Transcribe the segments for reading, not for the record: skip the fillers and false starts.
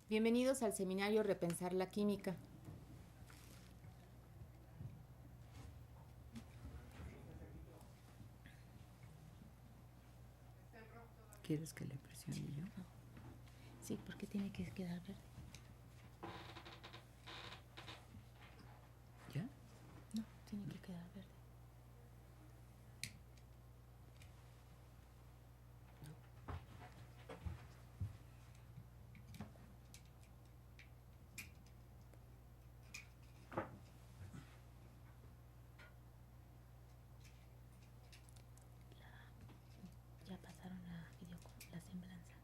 Bienvenidos al seminario Repensar la Química. ¿Quieres que le presione yo? Sí, porque tiene que quedar verde. ¿Ya? No, tiene que quedar verde. Ya pasaron la semblanza.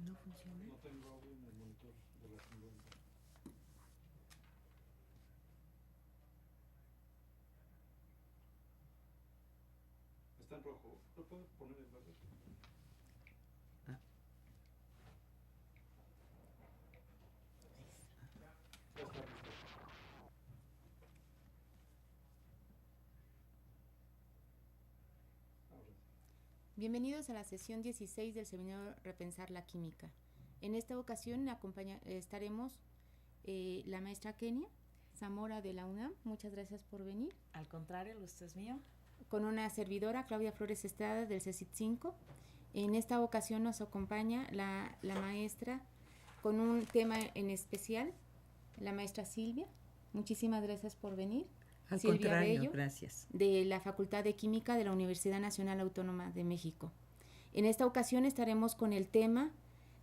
¿No funciona? No tengo audio en el monitor de la semblanza. Está en rojo. ¿Lo puedo poner en verde? Ah. Ya está listo. Ahora sí. Bienvenidos a la sesión 16 del seminario Repensar la Química. En esta ocasión estaremos la maestra Kenia Zamora de la UNAM. Muchas gracias por venir. Al contrario, el gusto es mío. Con una servidora, Claudia Flores Estrada, del CECIT 5. En esta ocasión nos acompaña la maestra con un tema en especial, la maestra Silvia. Muchísimas gracias por venir. Al Silvia contrario, Bello, gracias. de la Facultad de Química de la Universidad Nacional Autónoma de México. En esta ocasión estaremos con el tema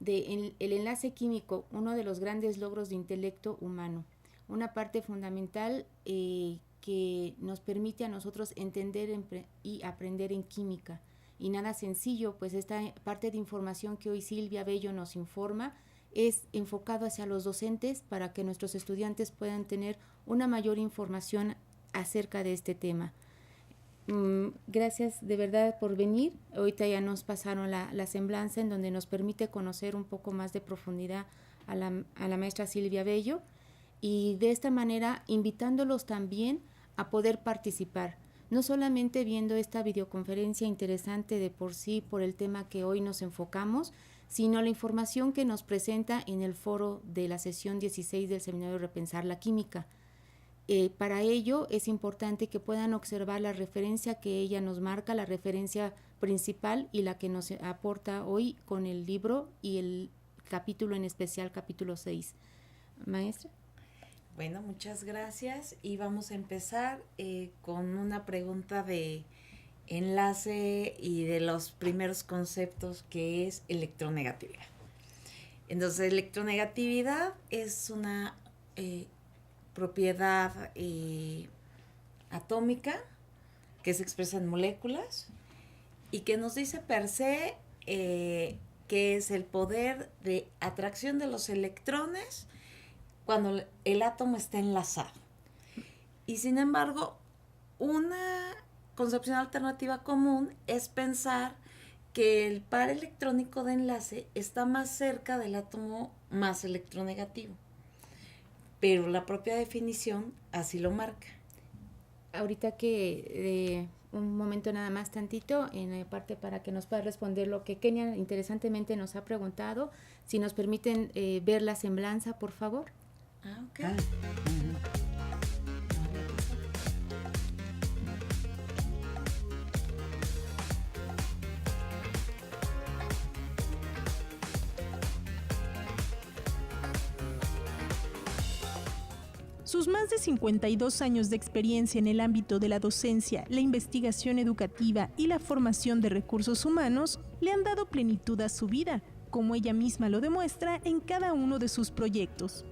de el enlace químico, uno de los grandes logros de intelecto humano, una parte fundamental que nos permite a nosotros entender y aprender en química. Y nada sencillo, pues esta parte de información que hoy Silvia Bello nos informa es enfocado hacia los docentes para que nuestros estudiantes puedan tener una mayor información acerca de este tema. Gracias de verdad por venir. Ahorita ya nos pasaron la semblanza en donde nos permite conocer un poco más de profundidad a la maestra Silvia Bello, y de esta manera invitándolos también a poder participar, no solamente viendo esta videoconferencia interesante de por sí por el tema que hoy nos enfocamos, sino la información que nos presenta en el foro de la sesión 16 del seminario Repensar la Química. Para ello es importante que puedan observar la referencia que ella nos marca, la referencia principal y la que nos aporta hoy con el libro y el capítulo en especial, capítulo 6. Maestra. Bueno, muchas gracias y vamos a empezar con una pregunta de enlace y de los primeros conceptos, que es electronegatividad. Entonces, electronegatividad es una propiedad atómica que se expresa en moléculas y que nos dice per se que es el poder de atracción de los electrones cuando el átomo está enlazado. Y sin embargo, una concepción alternativa común es pensar que el par electrónico de enlace está más cerca del átomo más electronegativo, pero la propia definición así lo marca. Ahorita que un momento nada más tantito en la parte para que nos pueda responder lo que Kenia interesantemente nos ha preguntado, si nos permiten ver la semblanza, por favor. Ah, ok. Sus más de 52 años de experiencia en el ámbito de la docencia, la investigación educativa y la formación de recursos humanos le han dado plenitud a su vida, como ella misma lo demuestra en cada uno de sus proyectos.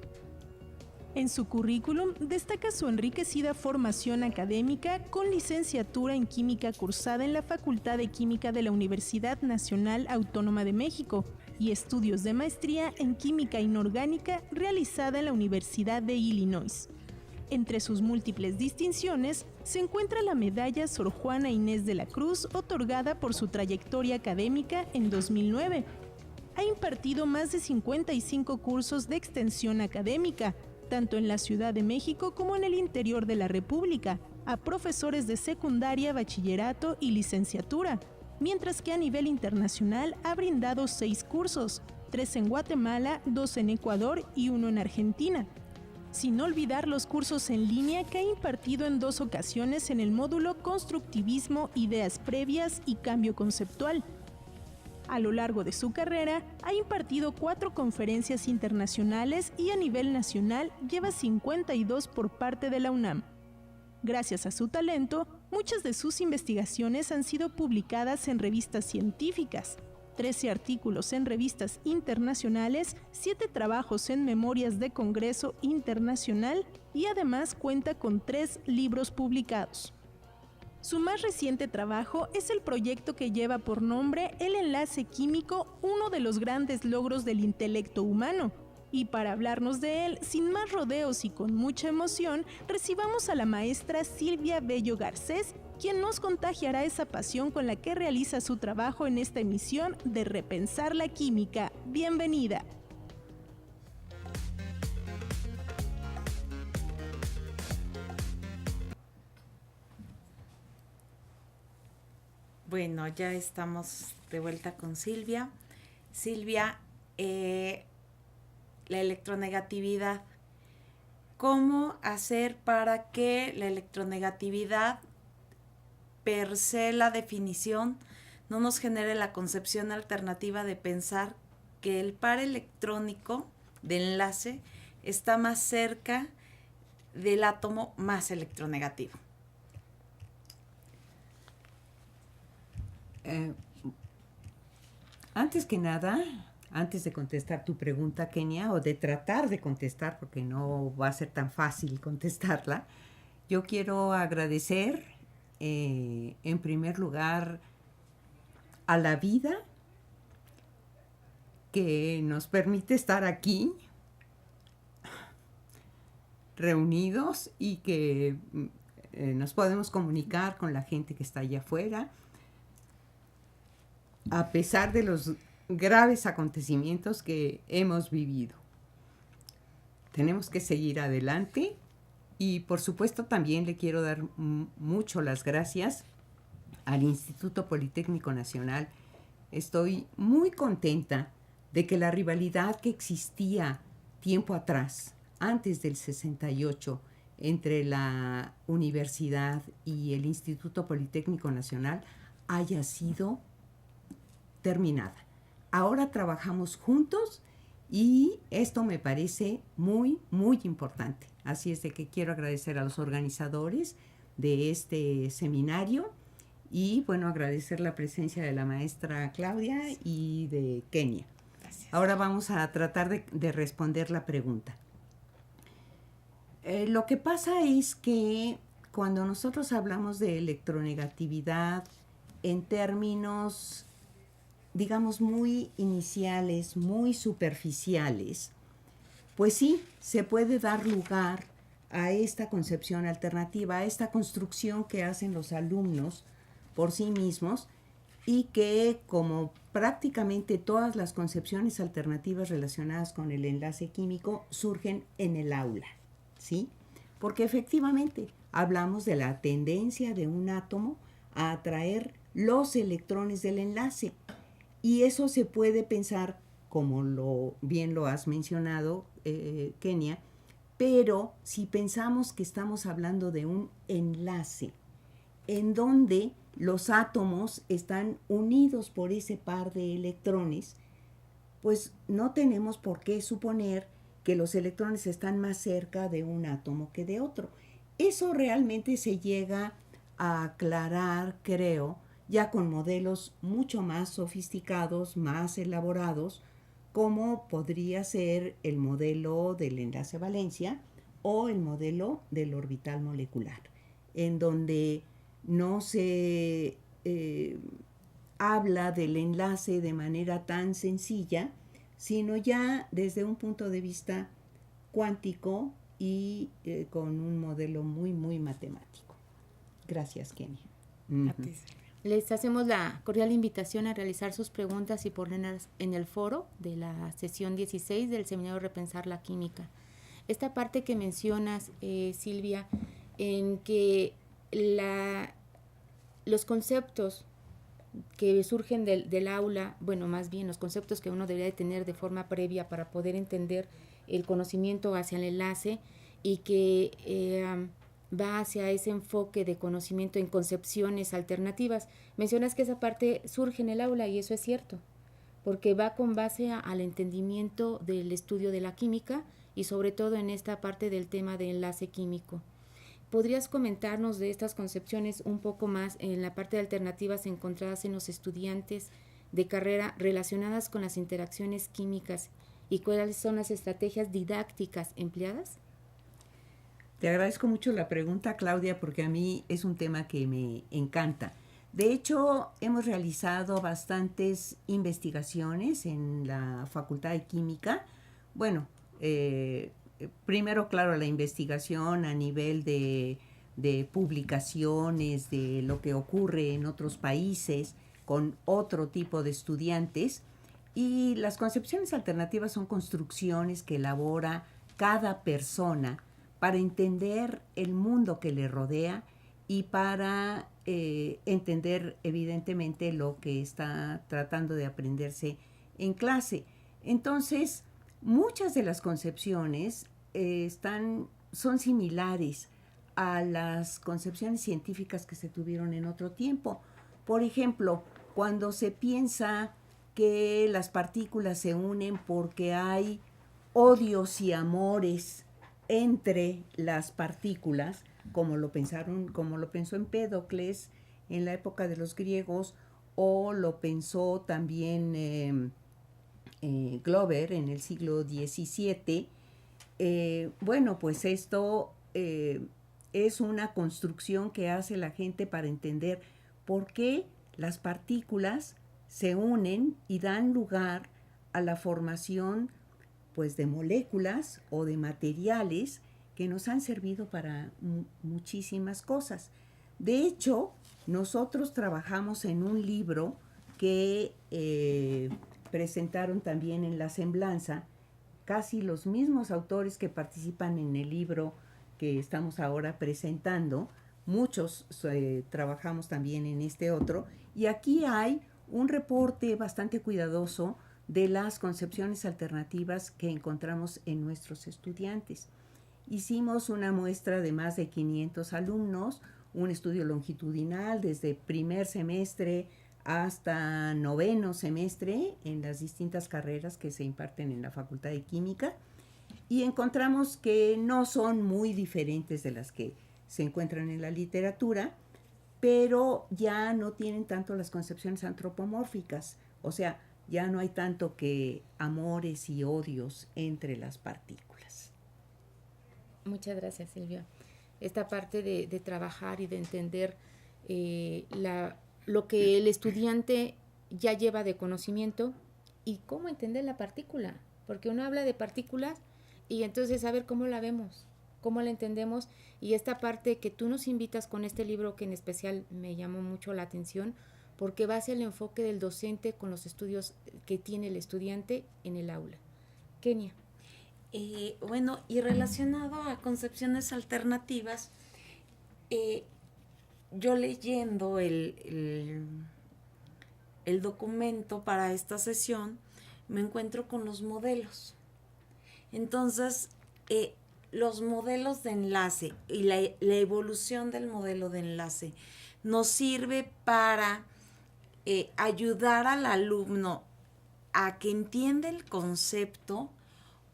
En su currículum destaca su enriquecida formación académica con licenciatura en Química cursada en la Facultad de Química de la Universidad Nacional Autónoma de México y estudios de maestría en Química Inorgánica realizada en la Universidad de Illinois. Entre sus múltiples distinciones se encuentra la medalla Sor Juana Inés de la Cruz otorgada por su trayectoria académica en 2009. Ha impartido más de 55 cursos de extensión académica, tanto en la Ciudad de México como en el interior de la República, a profesores de secundaria, bachillerato y licenciatura, mientras que a nivel internacional ha brindado 6 cursos, 3 en Guatemala, 2 en Ecuador y 1 en Argentina. Sin olvidar los cursos en línea que ha impartido en 2 ocasiones en el módulo Constructivismo, Ideas Previas y Cambio Conceptual. A lo largo de su carrera, ha impartido 4 conferencias internacionales y a nivel nacional lleva 52 por parte de la UNAM. Gracias a su talento, muchas de sus investigaciones han sido publicadas en revistas científicas, 13 artículos en revistas internacionales, 7 trabajos en memorias de Congreso Internacional y además cuenta con 3 libros publicados. Su más reciente trabajo es el proyecto que lleva por nombre El enlace químico, uno de los grandes logros del intelecto humano. Y para hablarnos de él, sin más rodeos y con mucha emoción, recibamos a la maestra Silvia Bello Garcés, quien nos contagiará esa pasión con la que realiza su trabajo en esta emisión de Repensar la Química. Bienvenida. Bueno, ya estamos de vuelta con Silvia. Silvia, la electronegatividad. ¿Cómo hacer para que la electronegatividad, per se la definición, no nos genere la concepción alternativa de pensar que el par electrónico de enlace está más cerca del átomo más electronegativo? Antes que nada, antes de contestar tu pregunta, Kenia, o de tratar de contestar, porque no va a ser tan fácil contestarla, yo quiero agradecer, en primer lugar, a la vida que nos permite estar aquí, reunidos, y que nos podemos comunicar con la gente que está allá afuera, a pesar de los graves acontecimientos que hemos vivido. Tenemos que seguir adelante y, por supuesto, también le quiero dar mucho las gracias al Instituto Politécnico Nacional. Estoy muy contenta de que la rivalidad que existía tiempo atrás, antes del 68, entre la universidad y el Instituto Politécnico Nacional haya sido terminada. Ahora trabajamos juntos y esto me parece muy, muy importante. Así es de que quiero agradecer a los organizadores de este seminario y, bueno, agradecer la presencia de la maestra Claudia y de Kenia. Gracias. Ahora vamos a tratar de responder la pregunta. Lo que pasa es que cuando nosotros hablamos de electronegatividad en términos, digamos, muy iniciales, muy superficiales, pues sí, se puede dar lugar a esta concepción alternativa, a esta construcción que hacen los alumnos por sí mismos y que, como prácticamente todas las concepciones alternativas relacionadas con el enlace químico, surgen en el aula, ¿sí? Porque efectivamente hablamos de la tendencia de un átomo a atraer los electrones del enlace. Y eso se puede pensar, como bien lo has mencionado, Kenia, pero si pensamos que estamos hablando de un enlace en donde los átomos están unidos por ese par de electrones, pues no tenemos por qué suponer que los electrones están más cerca de un átomo que de otro. Eso realmente se llega a aclarar, creo, ya con modelos mucho más sofisticados, más elaborados, como podría ser el modelo del enlace valencia o el modelo del orbital molecular, en donde no se habla del enlace de manera tan sencilla, sino ya desde un punto de vista cuántico y con un modelo muy, muy matemático. Gracias, Kenia. A ti, Silvia. Les hacemos la cordial invitación a realizar sus preguntas y ponerlas en el foro de la sesión 16 del seminario Repensar la Química. Esta parte que mencionas, Silvia, en que los conceptos que surgen del aula, bueno, más bien los conceptos que uno debería de tener de forma previa para poder entender el conocimiento hacia el enlace y que va hacia ese enfoque de conocimiento en concepciones alternativas. Mencionas que esa parte surge en el aula y eso es cierto, porque va con base al entendimiento del estudio de la química y sobre todo en esta parte del tema de enlace químico. ¿Podrías comentarnos de estas concepciones un poco más en la parte de alternativas encontradas en los estudiantes de carrera relacionadas con las interacciones químicas y cuáles son las estrategias didácticas empleadas? Te agradezco mucho la pregunta, Claudia, porque a mí es un tema que me encanta. De hecho, hemos realizado bastantes investigaciones en la Facultad de Química. Bueno, primero, claro, la investigación a nivel de publicaciones, de lo que ocurre en otros países con otro tipo de estudiantes. Y las concepciones alternativas son construcciones que elabora cada persona para entender el mundo que le rodea y para entender evidentemente lo que está tratando de aprenderse en clase. Entonces, muchas de las concepciones son similares a las concepciones científicas que se tuvieron en otro tiempo. Por ejemplo, cuando se piensa que las partículas se unen porque hay odios y amores entre las partículas, como lo pensó Empédocles en la época de los griegos, o lo pensó también Glover en el siglo XVII. Bueno, pues esto es una construcción que hace la gente para entender por qué las partículas se unen y dan lugar a la formación pues de moléculas o de materiales que nos han servido para muchísimas cosas. De hecho, nosotros trabajamos en un libro que presentaron también en la semblanza, casi los mismos autores que participan en el libro que estamos ahora presentando. Muchos trabajamos también en este otro, y aquí hay un reporte bastante cuidadoso de las concepciones alternativas que encontramos en nuestros estudiantes. Hicimos una muestra de más de 500 alumnos, un estudio longitudinal desde primer semestre hasta noveno semestre en las distintas carreras que se imparten en la Facultad de Química, y encontramos que no son muy diferentes de las que se encuentran en la literatura, pero ya no tienen tanto las concepciones antropomórficas, o sea, ya no hay tanto que amores y odios entre las partículas. Muchas gracias, Silvia. Esta parte de trabajar y de entender lo que el estudiante ya lleva de conocimiento y cómo entender la partícula, porque uno habla de partículas y entonces saber cómo la vemos, cómo la entendemos, y esta parte que tú nos invitas con este libro que en especial me llamó mucho la atención, porque va hacia el enfoque del docente con los estudios que tiene el estudiante en el aula. Kenia. Bueno, y relacionado a concepciones alternativas, yo leyendo el documento para esta sesión, me encuentro con los modelos. Entonces, los modelos de enlace y la evolución del modelo de enlace nos sirve para ayudar al alumno a que entienda el concepto,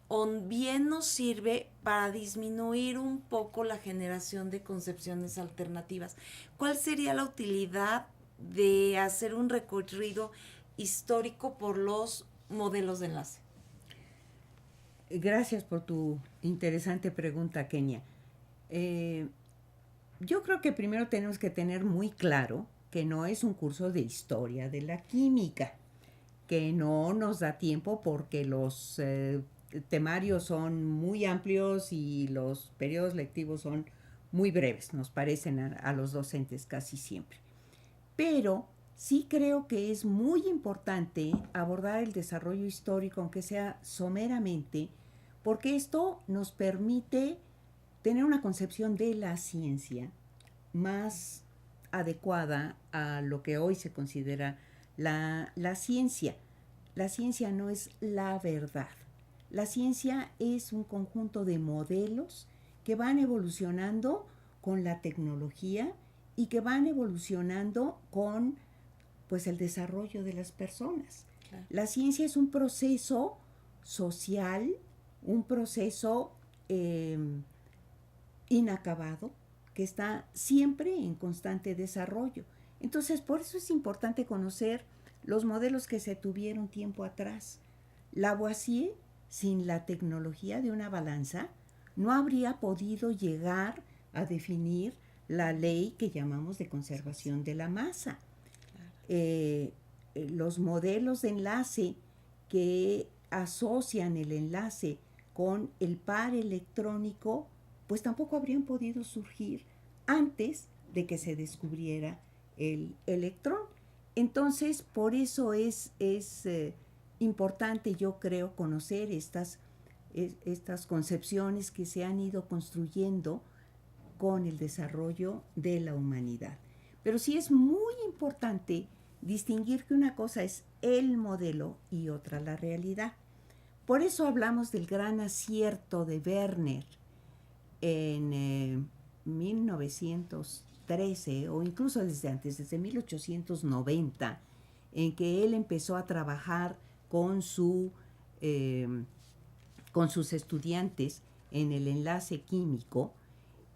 o bien nos sirve para disminuir un poco la generación de concepciones alternativas. ¿Cuál sería la utilidad de hacer un recorrido histórico por los modelos de enlace? Gracias por tu interesante pregunta, Kenia. Yo creo que primero tenemos que tener muy claro que no es un curso de historia de la química, que no nos da tiempo porque los temarios son muy amplios y los periodos lectivos son muy breves, nos parecen a los docentes casi siempre. Pero sí creo que es muy importante abordar el desarrollo histórico, aunque sea someramente, porque esto nos permite tener una concepción de la ciencia más adecuada a lo que hoy se considera la ciencia. La ciencia no es la verdad. La ciencia es un conjunto de modelos que van evolucionando con la tecnología y que van evolucionando con pues el desarrollo de las personas. Claro. La ciencia es un proceso social, un proceso inacabado, que está siempre en constante desarrollo. Entonces, por eso es importante conocer los modelos que se tuvieron tiempo atrás. Lavoisier, sin la tecnología de una balanza, no habría podido llegar a definir la ley que llamamos de conservación de la masa. Los modelos de enlace que asocian el enlace con el par electrónico, pues tampoco habrían podido surgir antes de que se descubriera el electrón. Entonces, por eso es importante, yo creo, conocer estas concepciones que se han ido construyendo con el desarrollo de la humanidad. Pero sí es muy importante distinguir que una cosa es el modelo y otra la realidad. Por eso hablamos del gran acierto de Werner en 1913 o incluso desde antes, desde 1890, en que él empezó a trabajar con sus estudiantes en el enlace químico,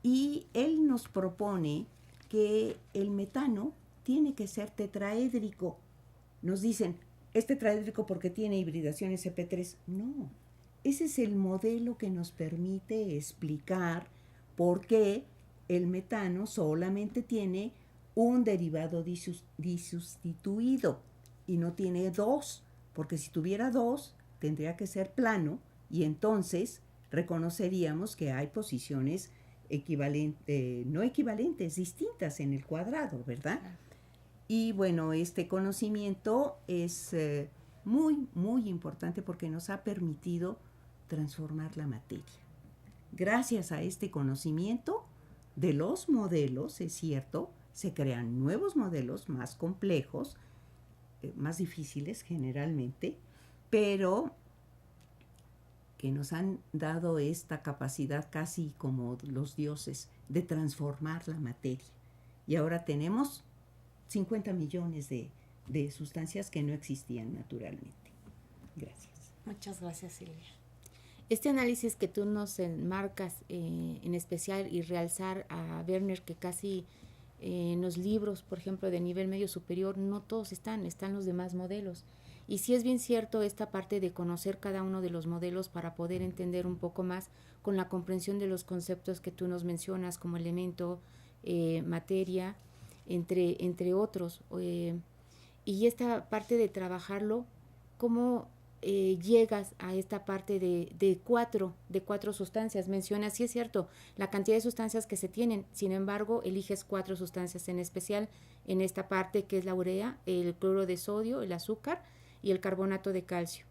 y él nos propone que el metano tiene que ser tetraédrico. Nos dicen, ¿es tetraédrico porque tiene hibridación SP3? No, ese es el modelo que nos permite explicar por qué el metano solamente tiene un derivado disustituido y no tiene dos, porque si tuviera dos tendría que ser plano y entonces reconoceríamos que hay posiciones no equivalentes, distintas en el cuadrado, ¿verdad? Y bueno, este conocimiento es muy, muy importante porque nos ha permitido transformar la materia. Gracias a este conocimiento de los modelos, es cierto, se crean nuevos modelos más complejos, más difíciles generalmente, pero que nos han dado esta capacidad casi como los dioses de transformar la materia. Y ahora tenemos 50 millones de sustancias que no existían naturalmente. Gracias. Muchas gracias, Silvia. Este análisis que tú nos enmarcas en especial y realzar a Werner, que casi en los libros, por ejemplo, de nivel medio superior, no todos están los demás modelos. Y sí es bien cierto esta parte de conocer cada uno de los modelos para poder entender un poco más con la comprensión de los conceptos que tú nos mencionas como elemento, materia, entre otros. Y esta parte de trabajarlo, cómo llegas a esta parte de cuatro sustancias. Mencionas, sí es cierto, la cantidad de sustancias que se tienen, sin embargo, eliges 4 sustancias en especial en esta parte que es la urea, el cloro de sodio, el azúcar y el carbonato de calcio.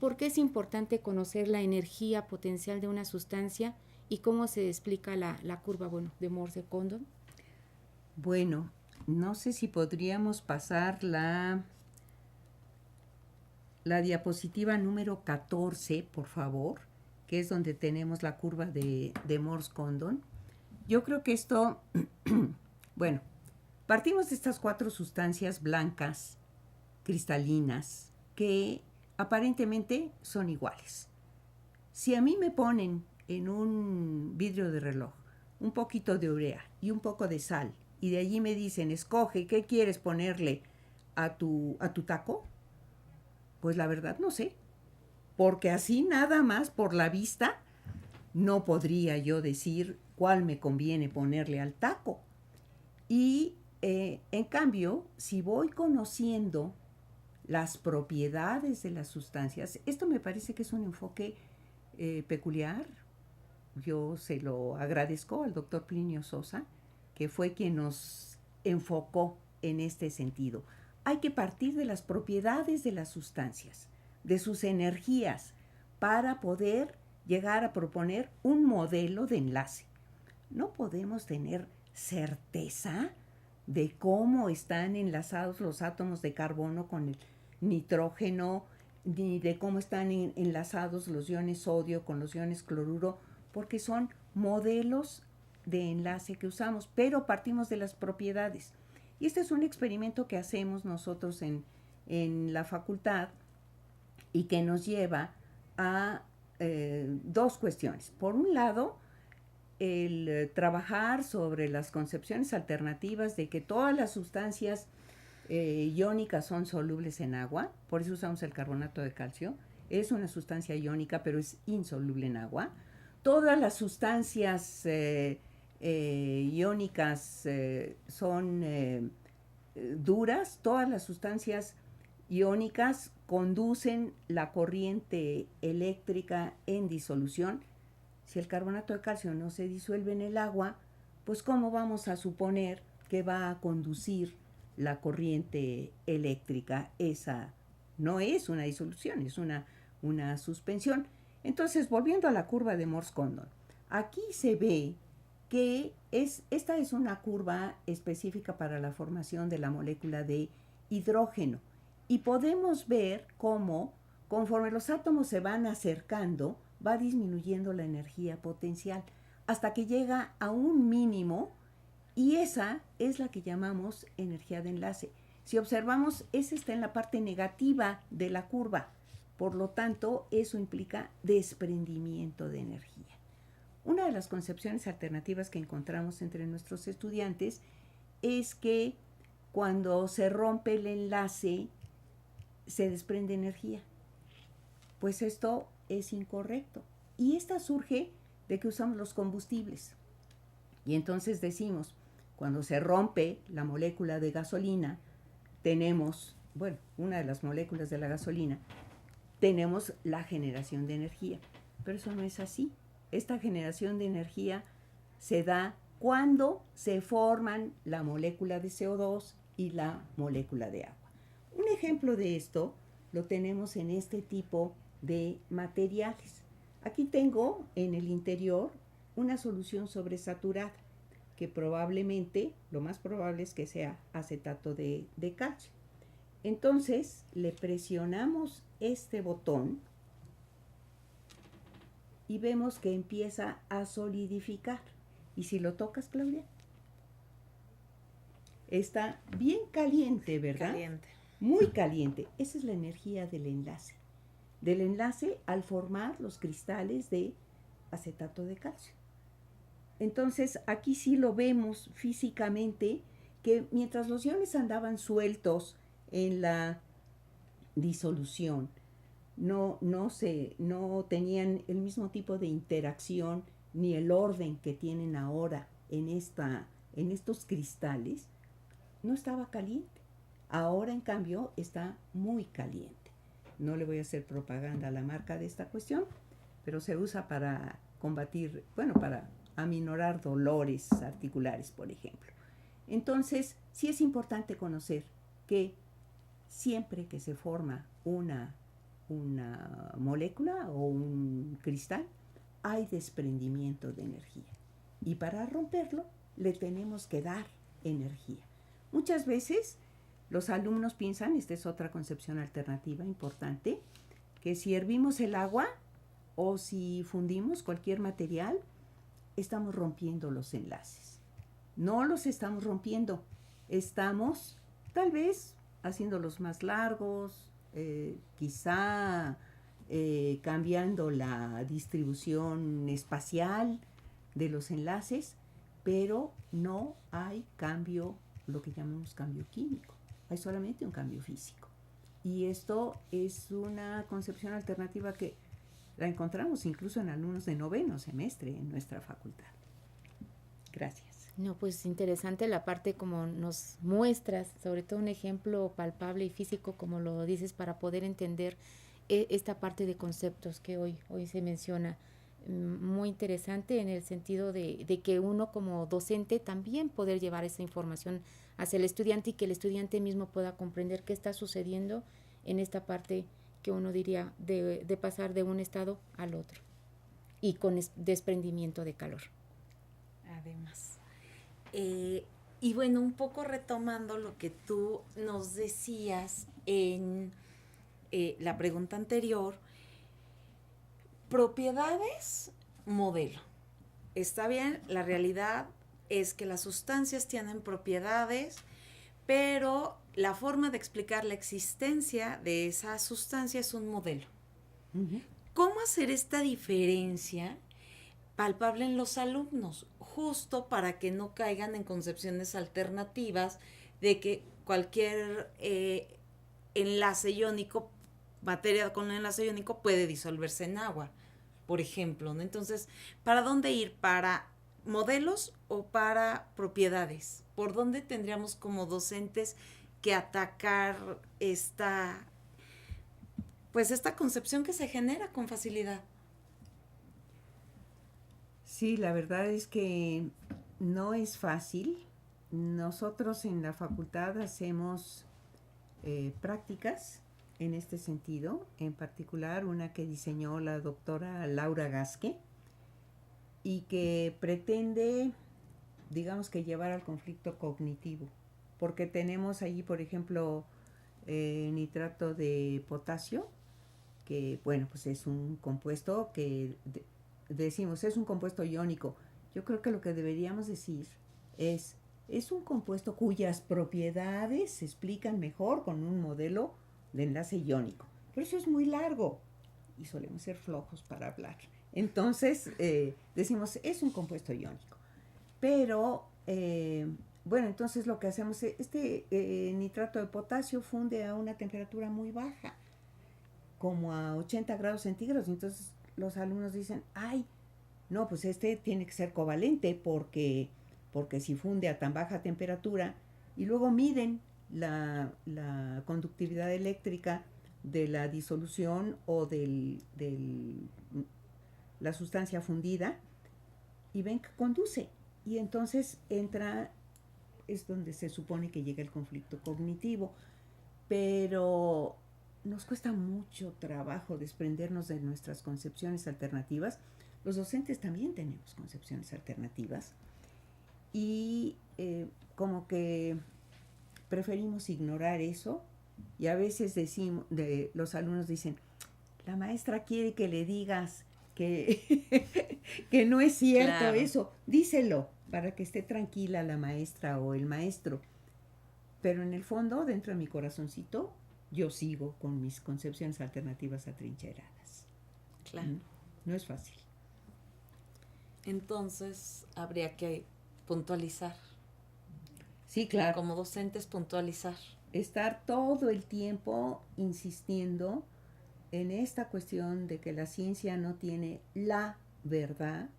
¿Por qué es importante conocer la energía potencial de una sustancia y cómo se explica la curva, de Morse-Condon? Bueno, no sé si podríamos pasar la diapositiva número 14, por favor, que es donde tenemos la curva de Morse-Condon. Yo creo que esto, bueno, partimos de estas 4 sustancias blancas, cristalinas, que aparentemente son iguales. Si a mí me ponen en un vidrio de reloj un poquito de urea y un poco de sal, y de allí me dicen, escoge, ¿qué quieres ponerle a tu taco? Pues la verdad no sé. porque así nada más por la vista no podría yo decir cuál me conviene ponerle al taco. Y en cambio, si voy conociendo las propiedades de las sustancias, esto me parece que es un enfoque peculiar. Yo se lo agradezco al doctor Plinio Sosa, que fue quien nos enfocó en este sentido. Hay que partir de las propiedades de las sustancias, de sus energías, para poder llegar a proponer un modelo de enlace. No podemos tener certeza de cómo están enlazados los átomos de carbono con el nitrógeno, ni de cómo están enlazados los iones sodio con los iones cloruro, porque son modelos de enlace que usamos, pero partimos de las propiedades. Y este es un experimento que hacemos nosotros en la facultad y que nos lleva a dos cuestiones. Por un lado, el trabajar sobre las concepciones alternativas de que todas las sustancias iónicas son solubles en agua, por eso usamos el carbonato de calcio. Es una sustancia iónica, pero es insoluble en agua. Todas las sustancias iónicas son duras, todas las sustancias iónicas conducen la corriente eléctrica en disolución. Si el carbonato de calcio no se disuelve en el agua, pues ¿cómo vamos a suponer que va a conducir la corriente eléctrica? Esa no es una disolución, es una suspensión. Entonces, volviendo a la curva de Morse-Condon, aquí se ve que esta es una curva específica para la formación de la molécula de hidrógeno. Y podemos ver cómo, conforme los átomos se van acercando, va disminuyendo la energía potencial hasta que llega a un mínimo, y esa es la que llamamos energía de enlace. Si observamos, esa está en la parte negativa de la curva. Por lo tanto, eso implica desprendimiento de energía. Una de las concepciones alternativas que encontramos entre nuestros estudiantes es que cuando se rompe el enlace, se desprende energía. Pues esto es incorrecto. Y esta surge de que usamos los combustibles. Y entonces decimos, cuando se rompe la molécula de gasolina, tenemos, bueno, una de las moléculas de la gasolina, tenemos la generación de energía. Pero eso no es así. Esta generación de energía se da cuando se forman la molécula de CO2 y la molécula de agua. Un ejemplo de esto lo tenemos en este tipo de materiales. Aquí tengo en el interior una solución sobresaturada, que probablemente, lo más probable es que sea acetato de calcio. Entonces le presionamos este botón y vemos que empieza a solidificar. Y si lo tocas, Claudia, está bien caliente, ¿verdad? Caliente. Muy caliente. Esa es la energía del enlace al formar los cristales de acetato de calcio. Entonces aquí sí lo vemos físicamente, que mientras los iones andaban sueltos en la disolución, no tenían el mismo tipo de interacción ni el orden que tienen ahora en estos cristales, no estaba caliente. Ahora, en cambio, está muy caliente. No le voy a hacer propaganda a la marca de esta cuestión, pero se usa para combatir, para aminorar dolores articulares, por ejemplo. Entonces, sí es importante conocer que siempre que se forma una molécula o un cristal, hay desprendimiento de energía. Y para romperlo, le tenemos que dar energía. Muchas veces los alumnos piensan, esta es otra concepción alternativa importante, que si hervimos el agua o si fundimos cualquier material, estamos rompiendo los enlaces. No los estamos rompiendo, estamos tal vez haciéndolos más largos, quizá cambiando la distribución espacial de los enlaces, pero no hay cambio, lo que llamamos cambio químico, hay solamente un cambio físico. Y esto es una concepción alternativa que la encontramos incluso en alumnos de 9º semestre en nuestra facultad. Gracias. No, pues interesante la parte como nos muestras, sobre todo un ejemplo palpable y físico, como lo dices, para poder entender esta parte de conceptos que hoy se menciona. Muy interesante en el sentido de que uno como docente también poder llevar esa información hacia el estudiante y que el estudiante mismo pueda comprender qué está sucediendo en esta parte que uno diría de pasar de un estado al otro y con desprendimiento de calor. Además. Y bueno, un poco retomando lo que tú nos decías en la pregunta anterior, propiedades, modelo. Está bien, la realidad es que las sustancias tienen propiedades, pero la forma de explicar la existencia de esa sustancia es un modelo. Uh-huh. ¿Cómo hacer esta diferencia palpable en los alumnos? Justo para que no caigan en concepciones alternativas de que cualquier enlace iónico, materia con enlace iónico puede disolverse en agua, por ejemplo, ¿no? Entonces, ¿para dónde ir? ¿Para modelos o para propiedades? ¿Por dónde tendríamos como docentes que atacar esta concepción que se genera con facilidad? Sí, la verdad es que no es fácil. Nosotros en la facultad hacemos prácticas en este sentido, en particular una que diseñó la doctora Laura Gasque y que pretende, digamos que llevar al conflicto cognitivo, porque tenemos allí, por ejemplo, nitrato de potasio, que bueno, pues es un compuesto que decimos es un compuesto iónico. Yo creo que lo que deberíamos decir es un compuesto cuyas propiedades se explican mejor con un modelo de enlace iónico. Pero eso es muy largo y solemos ser flojos para hablar. Entonces, decimos, es un compuesto iónico. Pero, bueno, entonces lo que hacemos es, nitrato de potasio funde a una temperatura muy baja, como a 80 grados centígrados. Entonces, los alumnos dicen, ay, no, pues tiene que ser covalente porque si funde a tan baja temperatura, y luego miden la conductividad eléctrica de la disolución o de la sustancia fundida y ven que conduce. Y entonces es donde se supone que llega el conflicto cognitivo. Pero nos cuesta mucho trabajo desprendernos de nuestras concepciones alternativas. Los docentes también tenemos concepciones alternativas y como que preferimos ignorar eso, y a veces los alumnos dicen, la maestra quiere que le digas que, que no es cierto. Claro. Eso, díselo para que esté tranquila la maestra o el maestro. Pero en el fondo, dentro de mi corazoncito, yo sigo con mis concepciones alternativas atrincheradas. Claro. No es fácil. Entonces, habría que puntualizar. Sí, claro. Como docentes, puntualizar. Estar todo el tiempo insistiendo en esta cuestión de que la ciencia no tiene la verdad,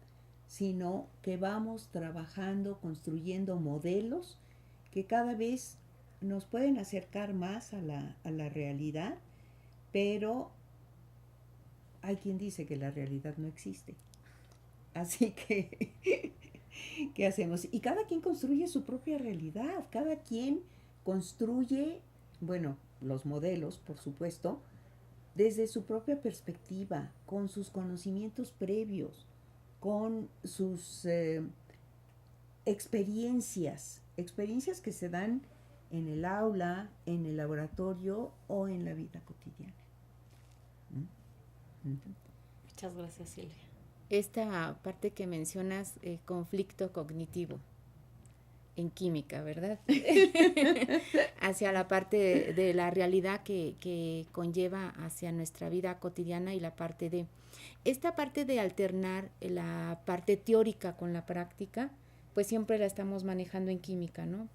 sino que vamos trabajando, construyendo modelos que cada vez nos pueden acercar más a la realidad, pero hay quien dice que la realidad no existe. Así que, ¿qué hacemos? Y cada quien construye su propia realidad, cada quien construye, bueno, los modelos, por supuesto, desde su propia perspectiva, con sus conocimientos previos, con sus experiencias que se dan en el aula, en el laboratorio o en la vida cotidiana. Muchas gracias, Silvia. Esta parte que mencionas, conflicto cognitivo en química, ¿verdad? Hacia la parte de la realidad que conlleva hacia nuestra vida cotidiana y la parte de... Esta parte de alternar la parte teórica con la práctica, pues siempre la estamos manejando en química, ¿no?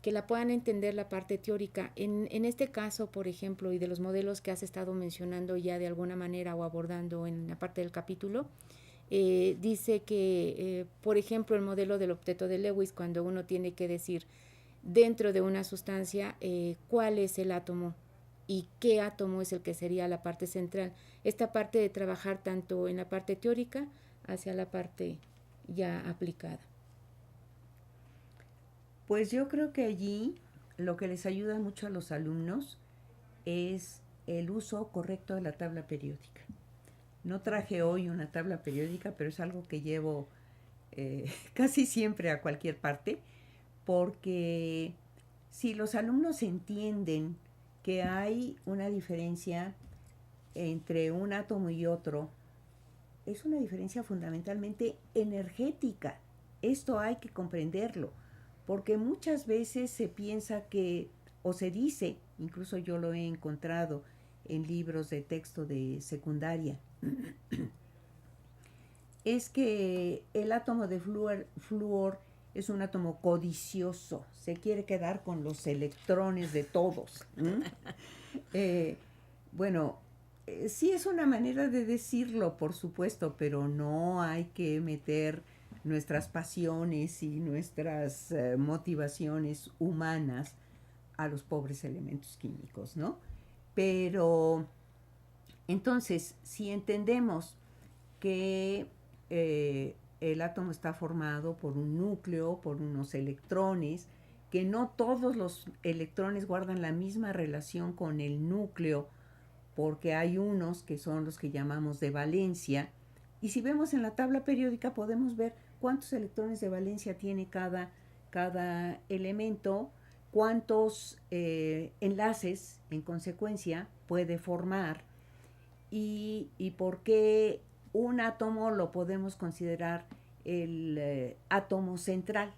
que la puedan entender la parte teórica. En este caso, por ejemplo, y de los modelos que has estado mencionando ya de alguna manera o abordando en la parte del capítulo, dice que, por ejemplo, el modelo del octeto de Lewis, cuando uno tiene que decir dentro de una sustancia cuál es el átomo y qué átomo es el que sería la parte central. Esta parte de trabajar tanto en la parte teórica hacia la parte ya aplicada. Pues yo creo que allí lo que les ayuda mucho a los alumnos es el uso correcto de la tabla periódica. No traje hoy una tabla periódica, pero es algo que llevo casi siempre a cualquier parte, porque si los alumnos entienden que hay una diferencia entre un átomo y otro, es una diferencia fundamentalmente energética. Esto hay que comprenderlo, porque muchas veces se piensa que, o se dice, incluso yo lo he encontrado en libros de texto de secundaria, es que el átomo de flúor es un átomo codicioso, se quiere quedar con los electrones de todos. Bueno, sí es una manera de decirlo, por supuesto, pero no hay que meter nuestras pasiones y nuestras motivaciones humanas a los pobres elementos químicos, ¿no? Pero entonces, si entendemos que el átomo está formado por un núcleo, por unos electrones, que no todos los electrones guardan la misma relación con el núcleo, porque hay unos que son los que llamamos de valencia, y si vemos en la tabla periódica podemos ver cuántos electrones de valencia tiene cada elemento, cuántos enlaces en consecuencia puede formar, y por qué un átomo lo podemos considerar el átomo central.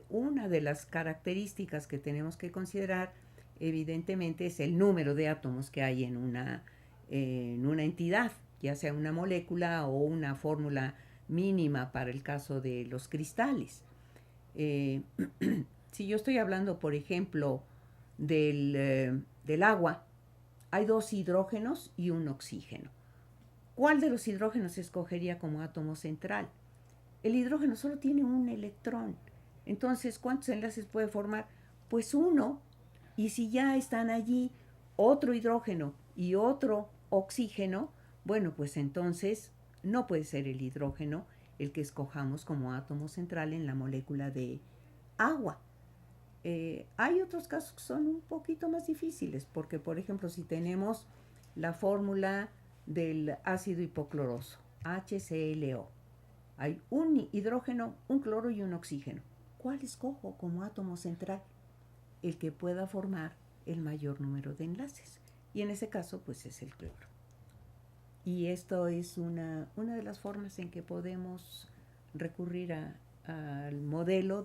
Una de las características que tenemos que considerar, evidentemente, es el número de átomos que hay en una entidad, ya sea una molécula o una fórmula mínima para el caso de los cristales. Si yo estoy hablando, por ejemplo, del agua, hay 2 hidrógenos y un oxígeno. ¿Cuál de los hidrógenos se escogería como átomo central? El hidrógeno solo tiene un electrón. Entonces, ¿cuántos enlaces puede formar? Pues 1. Y si ya están allí otro hidrógeno y otro oxígeno, bueno, pues entonces no puede ser el hidrógeno el que escojamos como átomo central en la molécula de agua. Hay otros casos que son un poquito más difíciles, porque, por ejemplo, si tenemos la fórmula del ácido hipocloroso, HClO, hay un hidrógeno, un cloro y un oxígeno. ¿Cuál escojo como átomo central? El que pueda formar el mayor número de enlaces. Y en ese caso, pues es el cloro. Y esto es una de las formas en que podemos recurrir al modelo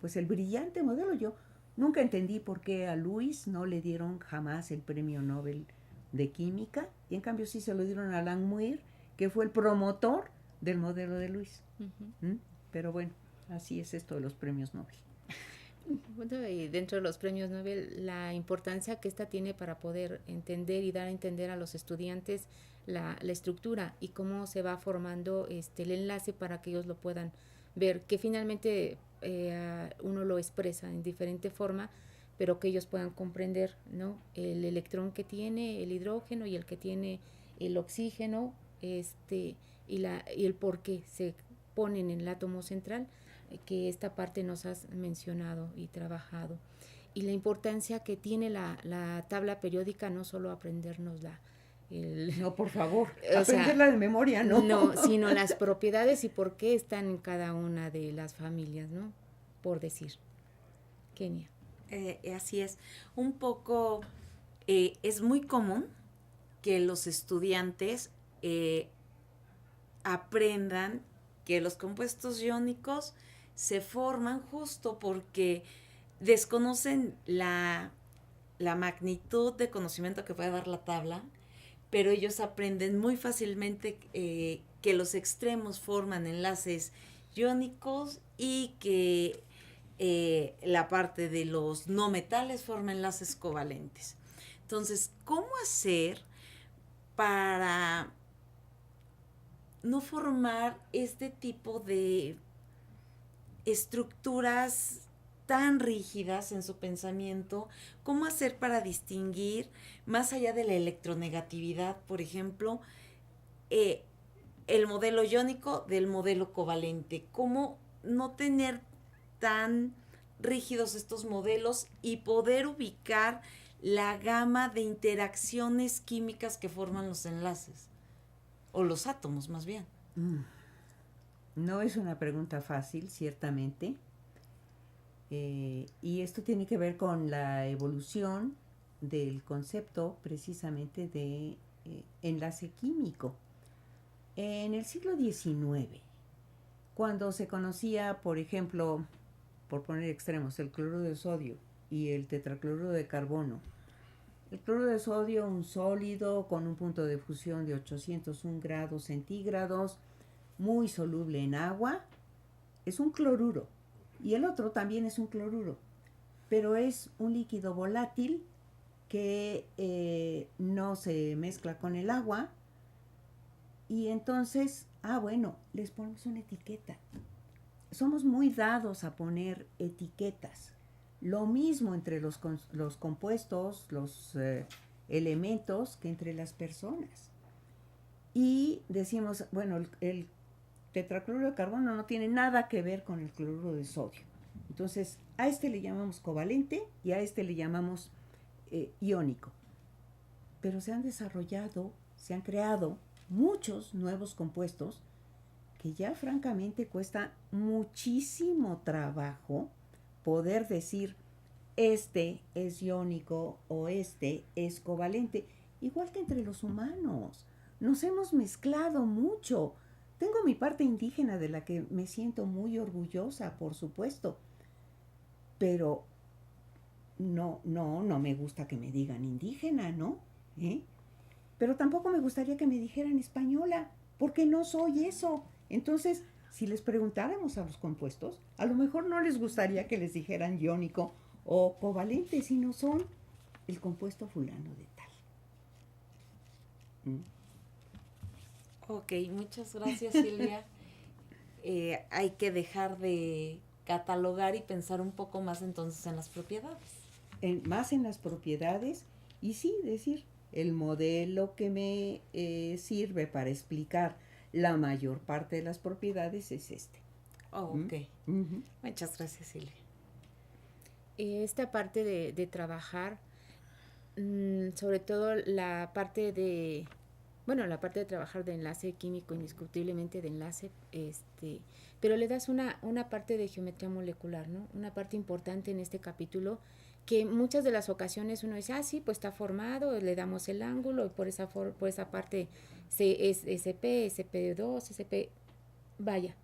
pues el brillante modelo. Yo nunca entendí por qué a Lewis no le dieron jamás el premio Nobel de Química, y en cambio sí se lo dieron a Langmuir, que fue el promotor del modelo de Lewis. Pero bueno, así es esto de los premios Nobel. Bueno, y dentro de los premios Nobel, la importancia que esta tiene para poder entender y dar a entender a los estudiantes la estructura y cómo se va formando el enlace para que ellos lo puedan ver, que finalmente uno lo expresa en diferente forma, pero que ellos puedan comprender, ¿no? El electrón que tiene el hidrógeno y el que tiene el oxígeno, y el por qué se ponen en el átomo central, que esta parte nos has mencionado y trabajado. Y la importancia que tiene la tabla periódica, no solo aprendernosla. No, por favor, aprenderla de memoria, ¿no? No, sino las propiedades y por qué están en cada una de las familias, ¿no? Por decir. Kenia. Así es. Un poco, es muy común que los estudiantes aprendan que los compuestos iónicos se forman justo porque desconocen la magnitud de conocimiento que puede dar la tabla, pero ellos aprenden muy fácilmente que los extremos forman enlaces iónicos y que la parte de los no metales forma enlaces covalentes. Entonces, ¿cómo hacer para no formar este tipo de estructuras tan rígidas en su pensamiento? ¿Cómo hacer para distinguir, más allá de la electronegatividad, por ejemplo, el modelo iónico del modelo covalente? ¿Cómo no tener tan rígidos estos modelos y poder ubicar la gama de interacciones químicas que forman los enlaces? O los átomos, más bien. No es una pregunta fácil, ciertamente. Y esto tiene que ver con la evolución del concepto precisamente de enlace químico. En el siglo XIX, cuando se conocía, por ejemplo, por poner extremos, el cloruro de sodio y el tetracloruro de carbono. El cloruro de sodio, un sólido con un punto de fusión de 801 grados centígrados, muy soluble en agua, es un cloruro. Y el otro también es un cloruro, pero es un líquido volátil que no se mezcla con el agua. Y entonces, bueno, les ponemos una etiqueta. Somos muy dados a poner etiquetas. Lo mismo entre los compuestos, los elementos, que entre las personas. Y decimos, bueno, el tetracloruro de carbono no tiene nada que ver con el cloruro de sodio. Entonces, a este le llamamos covalente y a este le llamamos iónico. Pero se han desarrollado, se han creado muchos nuevos compuestos que ya francamente cuesta muchísimo trabajo poder decir este es iónico o este es covalente, igual que entre los humanos. Nos hemos mezclado mucho. Tengo mi parte indígena de la que me siento muy orgullosa, por supuesto, pero no me gusta que me digan indígena, ¿no? Pero tampoco me gustaría que me dijeran española, porque no soy eso. Entonces, si les preguntáramos a los compuestos, a lo mejor no les gustaría que les dijeran iónico o covalente, sino son el compuesto fulano de tal. Ok, muchas gracias, Silvia. Hay que dejar de catalogar y pensar un poco más entonces en las propiedades. Más en las propiedades y sí, decir, el modelo que me sirve para explicar la mayor parte de las propiedades es este. Oh, ok. Muchas gracias, Silvia. Esta parte de trabajar, sobre todo la parte de trabajar de enlace químico, indiscutiblemente de enlace, pero le das una parte de geometría molecular, ¿no? Una parte importante en este capítulo, que muchas de las ocasiones uno dice, sí, pues está formado, le damos el ángulo, y por esa parte es SP, SP2, SP, vaya,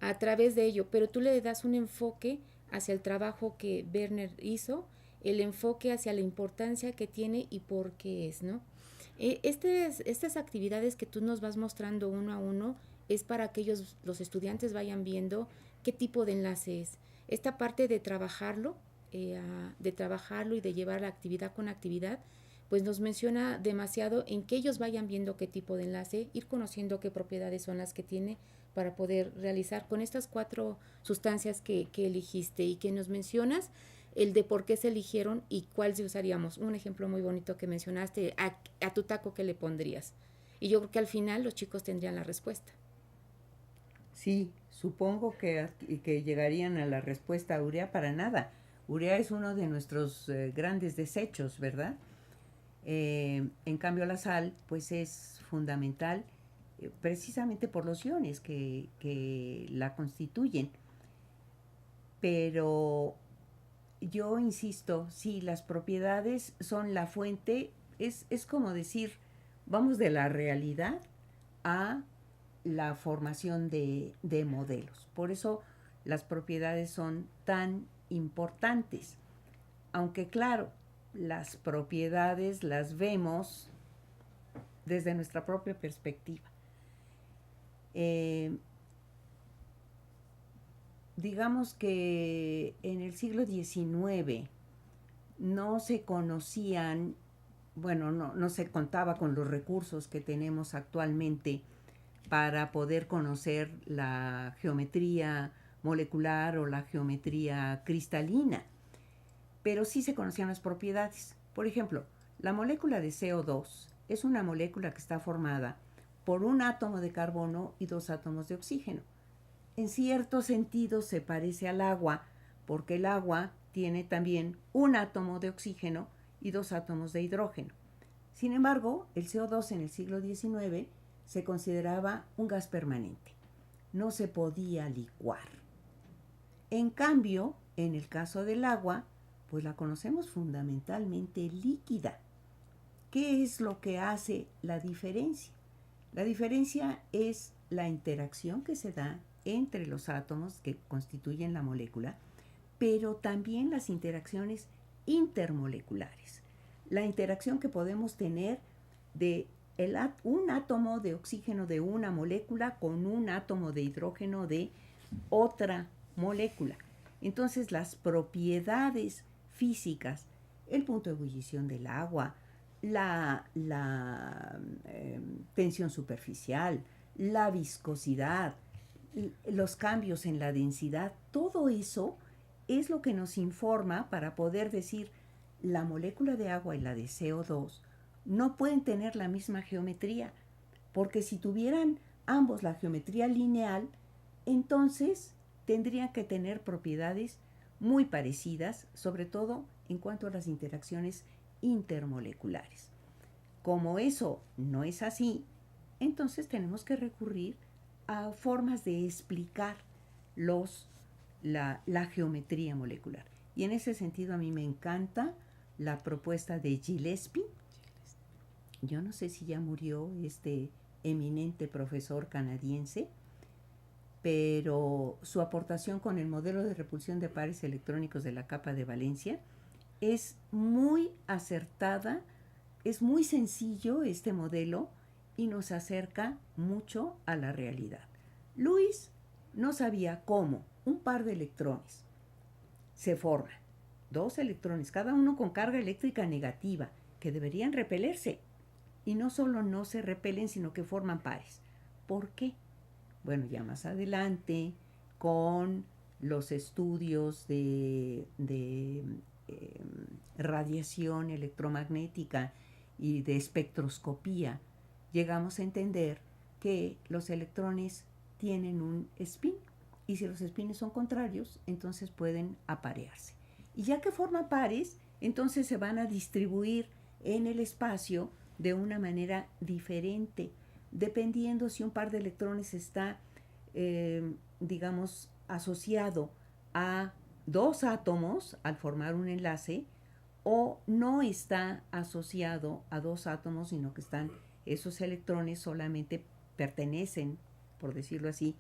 a través de ello, pero tú le das un enfoque hacia el trabajo que Werner hizo, el enfoque hacia la importancia que tiene y por qué es, ¿no? Estas actividades que tú nos vas mostrando uno a uno es para que los estudiantes vayan viendo qué tipo de enlace es. Esta parte de trabajarlo y de llevar la actividad con actividad, pues nos menciona demasiado en que ellos vayan viendo qué tipo de enlace, ir conociendo qué propiedades son las que tiene para poder realizar con estas 4 sustancias que eligiste y que nos mencionas, el de por qué se eligieron y cuál se usaríamos. Un ejemplo muy bonito que mencionaste, a tu taco, ¿qué le pondrías? Y yo creo que al final los chicos tendrían la respuesta. Sí, supongo que llegarían a la respuesta urea para nada. Urea es uno de nuestros grandes desechos, ¿verdad? En cambio la sal, pues es fundamental precisamente por los iones que la constituyen. Pero yo insisto, sí, las propiedades son la fuente, es como decir, vamos de la realidad a la formación de modelos. Por eso las propiedades son tan importantes. Aunque claro, las propiedades las vemos desde nuestra propia perspectiva. digamos que en el siglo XIX no se conocían, bueno, no se contaba con los recursos que tenemos actualmente para poder conocer la geometría molecular o la geometría cristalina, pero sí se conocían las propiedades. Por ejemplo, la molécula de CO2 es una molécula que está formada por un átomo de carbono y 2 átomos de oxígeno. En cierto sentido se parece al agua, porque el agua tiene también un átomo de oxígeno y 2 átomos de hidrógeno. Sin embargo, el CO2 en el siglo XIX se consideraba un gas permanente. No se podía licuar. En cambio, en el caso del agua, pues la conocemos fundamentalmente líquida. ¿Qué es lo que hace la diferencia? La diferencia es la interacción que se da entre los átomos que constituyen la molécula, pero también las interacciones intermoleculares. La interacción que podemos tener de un átomo de oxígeno de una molécula con un átomo de hidrógeno de otra molécula. Entonces, las propiedades físicas, el punto de ebullición del agua, la tensión superficial, la viscosidad, los cambios en la densidad, todo eso es lo que nos informa para poder decir la molécula de agua y la de CO2 no pueden tener la misma geometría, porque si tuvieran ambos la geometría lineal, entonces tendrían que tener propiedades muy parecidas, sobre todo en cuanto a las interacciones intermoleculares. Como eso no es así, entonces tenemos que recurrir a formas de explicar la geometría molecular. Y en ese sentido a mí me encanta la propuesta de Gillespie. Yo no sé si ya murió este eminente profesor canadiense, pero su aportación con el modelo de repulsión de pares electrónicos de la capa de valencia es muy acertada, es muy sencillo este modelo y nos acerca mucho a la realidad. Lewis no sabía cómo un par de electrones se forman, 2 electrones, cada uno con carga eléctrica negativa, que deberían repelerse. Y no solo no se repelen, sino que forman pares. ¿Por qué? Bueno, ya más adelante, con los estudios de radiación electromagnética y de espectroscopía, llegamos a entender que los electrones tienen un spin, y si los spines son contrarios, entonces pueden aparearse. Y ya que forman pares, entonces se van a distribuir en el espacio de una manera diferente, dependiendo si un par de electrones está, digamos, asociado a 2 átomos al formar un enlace, o no está asociado a 2 átomos, sino que esos electrones solamente pertenecen, por decirlo así,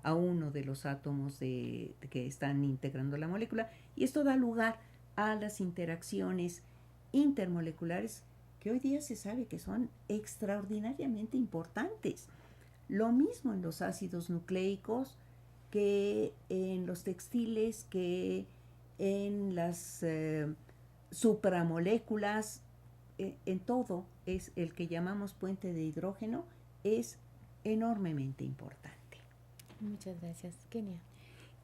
a uno de los átomos que están integrando la molécula, y esto da lugar a las interacciones intermoleculares que hoy día se sabe que son extraordinariamente importantes. Lo mismo en los ácidos nucleicos, que en los textiles, que en las supramoléculas, en todo es el que llamamos puente de hidrógeno, es enormemente importante. Muchas gracias, Kenia.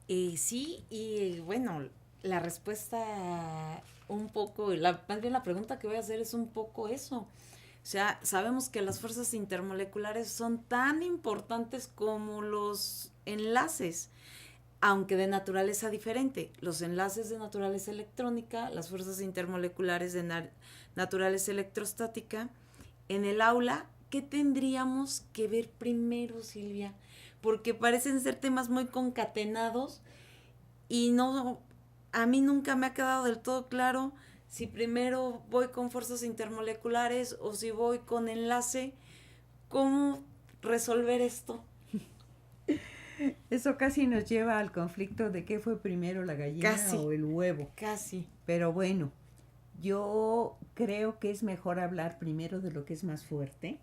Sí, y bueno, la respuesta un poco, más bien la pregunta que voy a hacer es un poco eso. O sea, sabemos que las fuerzas intermoleculares son tan importantes como los enlaces, aunque de naturaleza diferente. Los enlaces de naturaleza electrónica, las fuerzas intermoleculares de naturaleza electrostática. En el aula, ¿qué tendríamos que ver primero, Silvia? Porque parecen ser temas muy concatenados y no, a mí nunca me ha quedado del todo claro si primero voy con fuerzas intermoleculares o si voy con enlace. ¿Cómo resolver esto? Eso casi nos lleva al conflicto de qué fue primero, la gallina o el huevo. Casi. Pero bueno, yo creo que es mejor hablar primero de lo que es más fuerte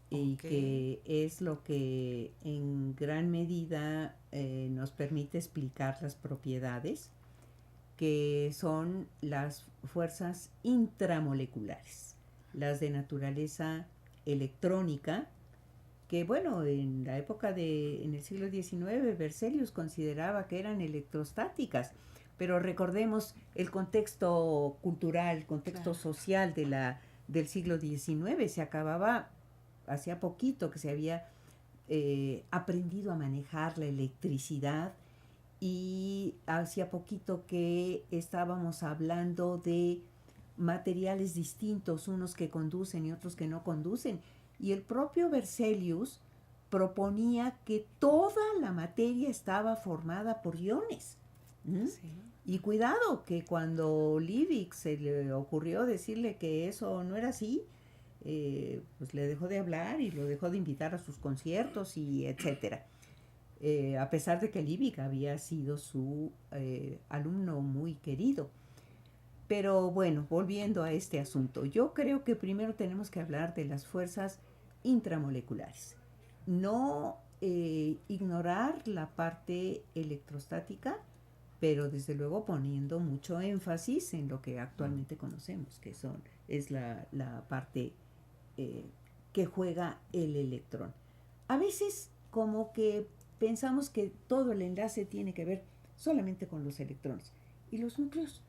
y Ok. que es lo que en gran medida nos permite explicar las propiedades, que son las fuerzas intramoleculares, las de naturaleza electrónica, que bueno, en la época en el siglo XIX, Berzelius consideraba que eran electrostáticas, pero recordemos el contexto cultural, el contexto Claro. social del siglo XIX. Se acababa, hacía poquito que se había aprendido a manejar la electricidad, y hacía poquito que estábamos hablando de materiales distintos, unos que conducen y otros que no conducen. Y el propio Berzelius proponía que toda la materia estaba formada por iones. ¿Mm? Sí. Y cuidado, que cuando Liebig se le ocurrió decirle que eso no era así, pues le dejó de hablar y lo dejó de invitar a sus conciertos y etcétera. A pesar de que Liebig había sido su alumno muy querido. Pero bueno, volviendo a este asunto, yo creo que primero tenemos que hablar de las fuerzas intramoleculares. No ignorar la parte electrostática, pero desde luego poniendo mucho énfasis en lo que actualmente conocemos, que es la parte que juega el electrón. A veces como que pensamos que todo el enlace tiene que ver solamente con los electrones. ¿Y los núcleos?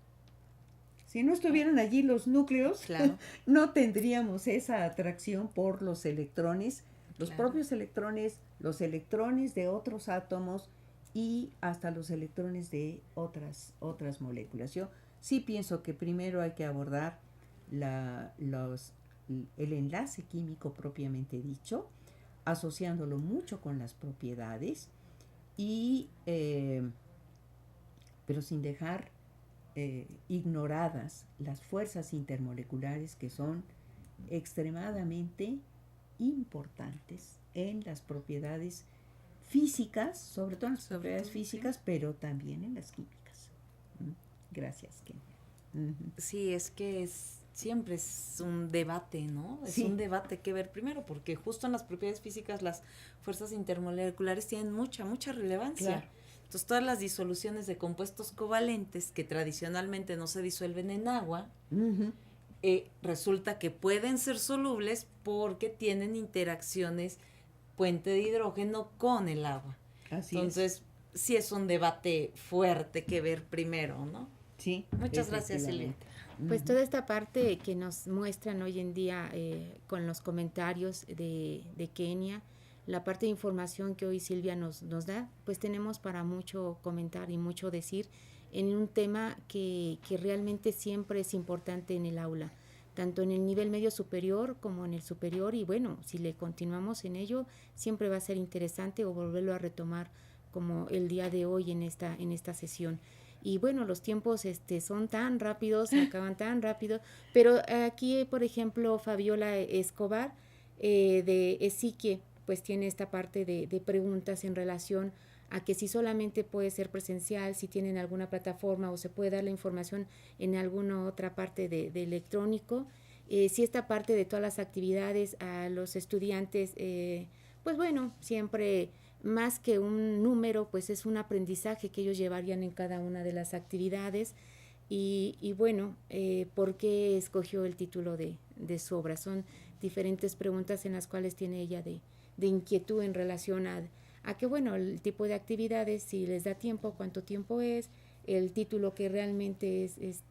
Si no estuvieran allí los núcleos, Claro. no tendríamos esa atracción por los electrones, los Claro. propios electrones, los electrones de otros átomos y hasta los electrones de otras moléculas. Yo sí pienso que primero hay que abordar el enlace químico propiamente dicho, asociándolo mucho con las propiedades, pero sin dejar ignoradas las fuerzas intermoleculares, que son extremadamente importantes en las propiedades físicas, sobre todo en las propiedades físicas, sí, pero también en las químicas. Gracias, Kenia. Sí, es que siempre es un debate, ¿no? Es un debate que ver primero, porque justo en las propiedades físicas las fuerzas intermoleculares tienen mucha relevancia. Claro. Entonces, todas las disoluciones de compuestos covalentes que tradicionalmente no se disuelven en agua, resulta que pueden ser solubles porque tienen interacciones puente de hidrógeno con el agua. Así Entonces, sí es un debate fuerte que ver primero, ¿no? Sí. Muchas gracias, Silvia. Pues toda esta parte que nos muestran hoy en día con los comentarios de Kenia, la parte de información que hoy Silvia nos da, pues tenemos para mucho comentar y mucho decir en un tema que realmente siempre es importante en el aula, tanto en el nivel medio superior como en el superior, y bueno, si le continuamos en ello, siempre va a ser interesante o volverlo a retomar como el día de hoy en esta sesión. Y bueno, los tiempos son tan rápidos, acaban tan rápido, pero aquí, por ejemplo, Fabiola Escobar de Esique, pues tiene esta parte de preguntas en relación a que si solamente puede ser presencial, si tienen alguna plataforma o se puede dar la información en alguna otra parte de electrónico, si esta parte de todas las actividades a los estudiantes, pues bueno, siempre más que un número, pues es un aprendizaje que ellos llevarían en cada una de las actividades. Y bueno, ¿por qué escogió el título de su obra? Son diferentes preguntas en las cuales tiene ella de inquietud en relación a que, bueno, el tipo de actividades, si les da tiempo, cuánto tiempo es, el título que realmente es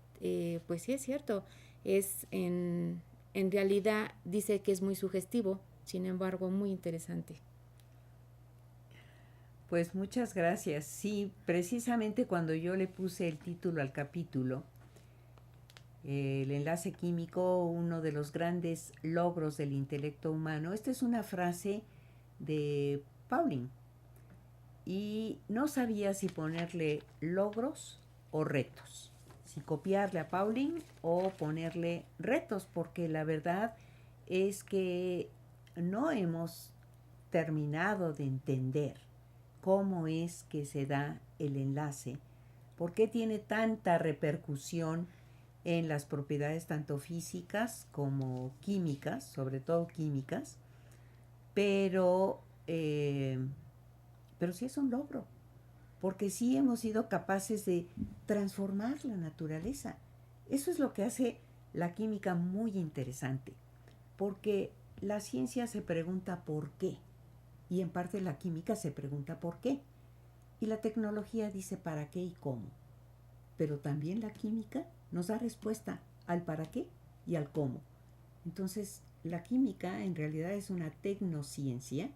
pues sí es cierto, es en realidad dice que es muy sugestivo, sin embargo, muy interesante. Pues muchas gracias. Sí, precisamente cuando yo le puse el título al capítulo, el enlace químico, uno de los grandes logros del intelecto humano, esta es una frase de Pauling, y no sabía si ponerle logros o retos, si copiarle a Pauling o ponerle retos, porque la verdad es que no hemos terminado de entender cómo es que se da el enlace, por qué tiene tanta repercusión en las propiedades tanto físicas como químicas, sobre todo químicas, pero, pero sí es un logro, porque sí hemos sido capaces de transformar la naturaleza. Eso es lo que hace la química muy interesante, porque la ciencia se pregunta por qué, y en parte la química se pregunta por qué, y la tecnología dice para qué y cómo, pero también la química nos da respuesta al para qué y al cómo. Entonces, la química en realidad es una tecnociencia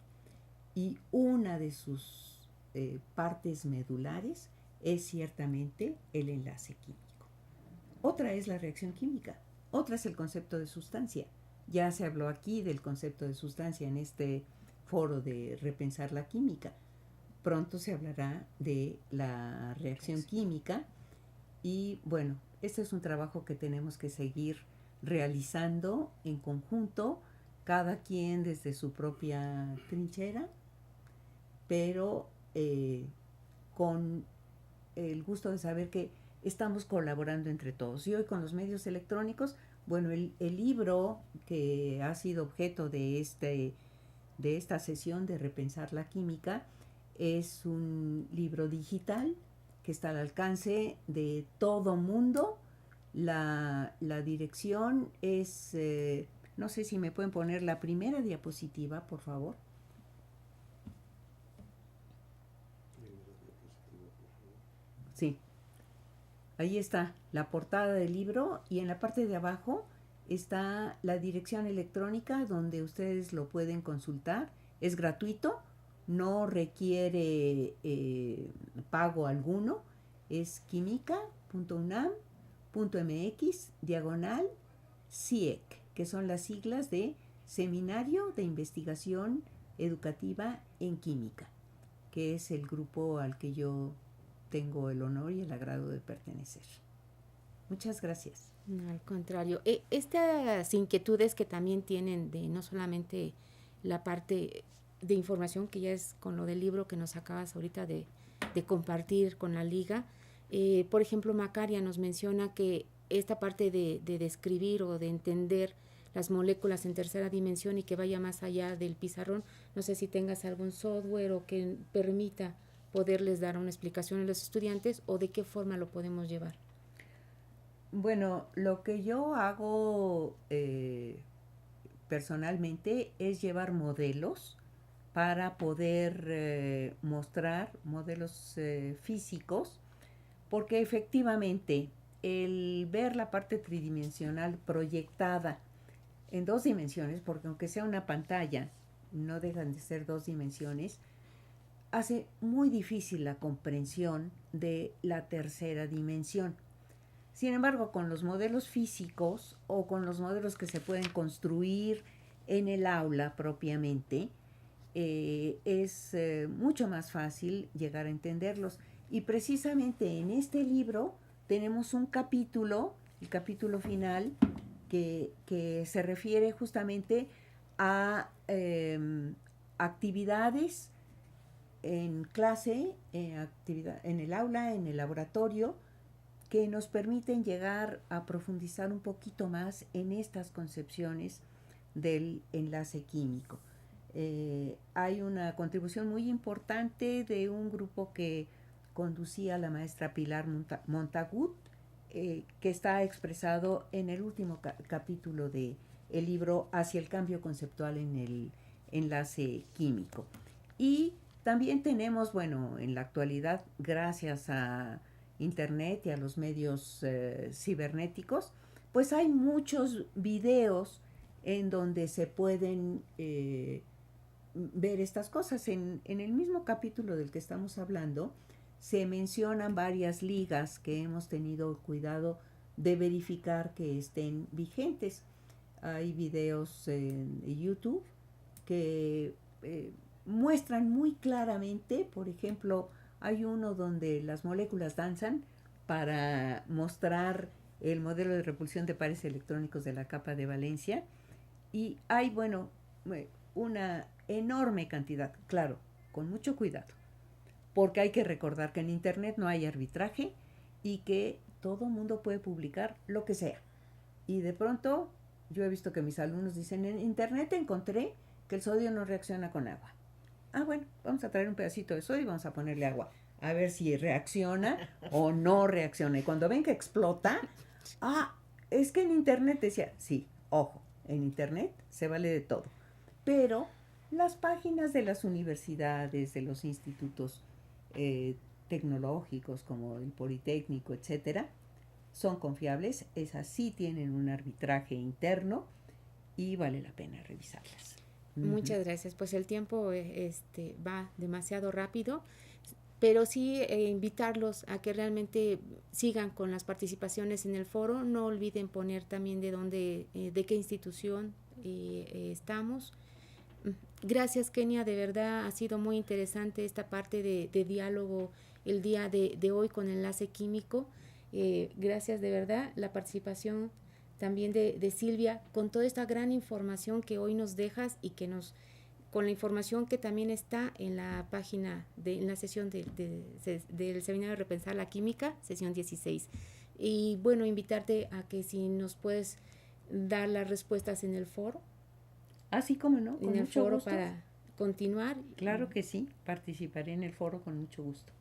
y una de sus partes medulares es ciertamente el enlace químico. Otra es la reacción química, otra es el concepto de sustancia. Ya se habló aquí del concepto de sustancia en este foro de repensar la química. Pronto se hablará de la reacción química y bueno, este es un trabajo que tenemos que seguir realizando en conjunto, cada quien desde su propia trinchera, pero con el gusto de saber que estamos colaborando entre todos. Y hoy con los medios electrónicos, bueno, el libro que ha sido objeto de esta sesión de repensar la química es un libro digital que está al alcance de todo mundo. La dirección es, no sé si me pueden poner la primera diapositiva, por favor. Sí, ahí está la portada del libro y en la parte de abajo está la dirección electrónica donde ustedes lo pueden consultar. Es gratuito, no requiere pago alguno. Es quimica.unam.mx/CIEC, que son las siglas de Seminario de Investigación Educativa en Química, que es el grupo al que yo tengo el honor y el agrado de pertenecer. Muchas gracias. No, al contrario. Estas inquietudes que también tienen de no solamente la parte de información, que ya es con lo del libro que nos acabas ahorita de compartir con la liga. Por ejemplo, Macaria nos menciona que esta parte de describir o de entender las moléculas en tercera dimensión y que vaya más allá del pizarrón, no sé si tengas algún software o que permita poderles dar una explicación a los estudiantes o de qué forma lo podemos llevar. Bueno, lo que yo hago personalmente es llevar modelos para poder mostrar modelos físicos, porque efectivamente el ver la parte tridimensional proyectada en 2 dimensiones, porque aunque sea una pantalla, no dejan de ser 2 dimensiones, hace muy difícil la comprensión de la tercera dimensión. Sin embargo, con los modelos físicos o con los modelos que se pueden construir en el aula propiamente, es mucho más fácil llegar a entenderlos. Y precisamente en este libro tenemos un capítulo, el capítulo final, que se refiere justamente a actividades en clase, en el aula, en el laboratorio, que nos permiten llegar a profundizar un poquito más en estas concepciones del enlace químico. Hay una contribución muy importante de un grupo que conducía la maestra Pilar Montagut, que está expresado en el último capítulo del libro Hacia el cambio conceptual en el enlace químico. Y también tenemos, bueno, en la actualidad, gracias a Internet y a los medios cibernéticos, pues hay muchos videos en donde se pueden ver estas cosas. En el mismo capítulo del que estamos hablando, se mencionan varias ligas que hemos tenido cuidado de verificar que estén vigentes. Hay videos en YouTube que muestran muy claramente, por ejemplo, hay uno donde las moléculas danzan para mostrar el modelo de repulsión de pares electrónicos de la capa de valencia, y hay, bueno, una enorme cantidad, claro, con mucho cuidado, porque hay que recordar que en Internet no hay arbitraje y que todo mundo puede publicar lo que sea. Y de pronto yo he visto que mis alumnos dicen, en Internet encontré que el sodio no reacciona con agua. Ah, bueno, vamos a traer un pedacito de sodio y vamos a ponerle agua. A ver si reacciona o no reacciona. Y cuando ven que explota, es que en internet decía, sí, ojo, en internet se vale de todo. Pero las páginas de las universidades, de los institutos tecnológicos como el Politécnico, etcétera, son confiables. Esas sí tienen un arbitraje interno y vale la pena revisarlas. Muchas gracias. Pues el tiempo va demasiado rápido, pero sí invitarlos a que realmente sigan con las participaciones en el foro. No olviden poner también de qué institución estamos. Gracias, Kenia, de verdad ha sido muy interesante esta parte de diálogo el día de hoy con Enlace Químico. Gracias de verdad, la participación también de Silvia, con toda esta gran información que hoy nos dejas y con la información que también está en la página, en la sesión del seminario de Repensar la Química, sesión 16. Y bueno, invitarte a que si nos puedes dar las respuestas en el foro. Así como no, con en el mucho foro gusto. Para continuar. Claro que sí, participaré en el foro con mucho gusto.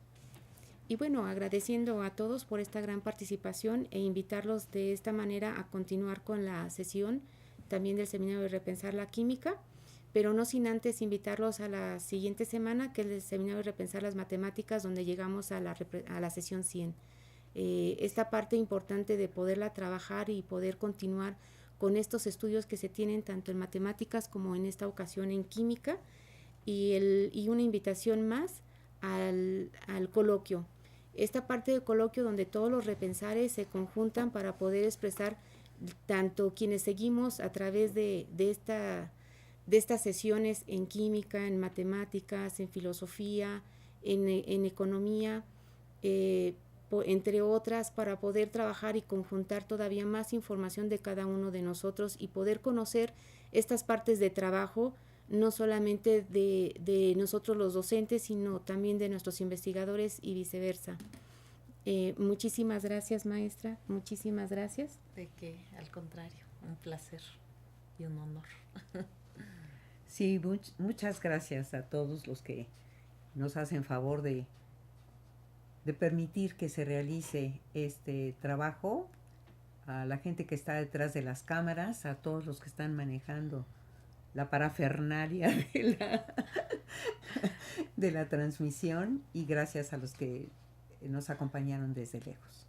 Y bueno, agradeciendo a todos por esta gran participación e invitarlos de esta manera a continuar con la sesión también del seminario de Repensar la Química, pero no sin antes invitarlos a la siguiente semana, que es el seminario de Repensar las Matemáticas, donde llegamos a la sesión 100. Esta parte importante de poderla trabajar y poder continuar con estos estudios que se tienen tanto en matemáticas como en esta ocasión en química, y una invitación más al coloquio. Esta parte del coloquio donde todos los repensares se conjuntan para poder expresar tanto quienes seguimos a través de estas sesiones en química, en matemáticas, en filosofía, en economía, entre otras, para poder trabajar y conjuntar todavía más información de cada uno de nosotros y poder conocer estas partes de trabajo, no solamente de nosotros los docentes, sino también de nuestros investigadores y viceversa. Muchísimas gracias, maestra, muchísimas gracias. De que, al contrario, un placer y un honor. Sí, muchas gracias a todos los que nos hacen favor de permitir que se realice este trabajo, a la gente que está detrás de las cámaras, a todos los que están manejando la parafernalia de la transmisión, y gracias a los que nos acompañaron desde lejos.